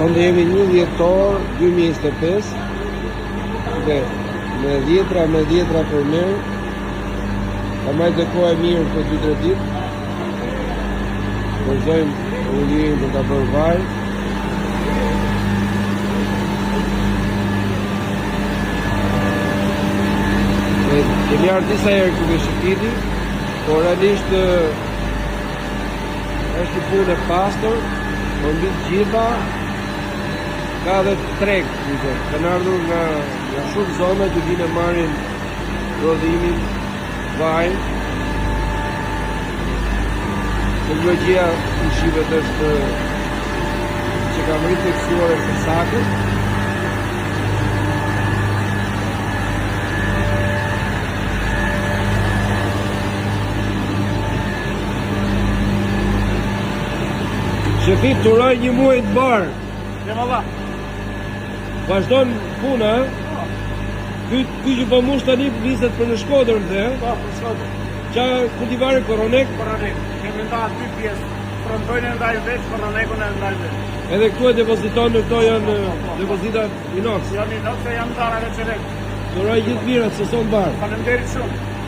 Sonde jemi 1 dhjetor 2025 dhe me dhjetra për merë. Ka majtë dhe kohë e mirë për 2-3 ditë. Vëzojmë ullirin për ta bërë vaj. Kemi ardhur disa herë këtu në Shqipëri, por realisht është një punë e pastër, por mbi të gjitha ka dhe treg, kanë ardhur nga shumë zona që vinë marrin prodhimin, vaj. Teknologjia e shivet është që ka rritur tekstuar e saktë. Shefi, të uroj një muaj të barë. Vazhdon puna, ky që po mush tani viset për në Shkodër, më the? Po, për Shkodër. Qa kultivare Koronek? Koronek. Kemi nda 2 pjesë. Frontojnë e ndaj veç, Koronekun e ndaj veç. Edhe këtu e depoziton në këto janë depozita inox? Janë inox e janë darave qerek. Të uroj gjithë mirat, se son barë. Faleminderit shumë.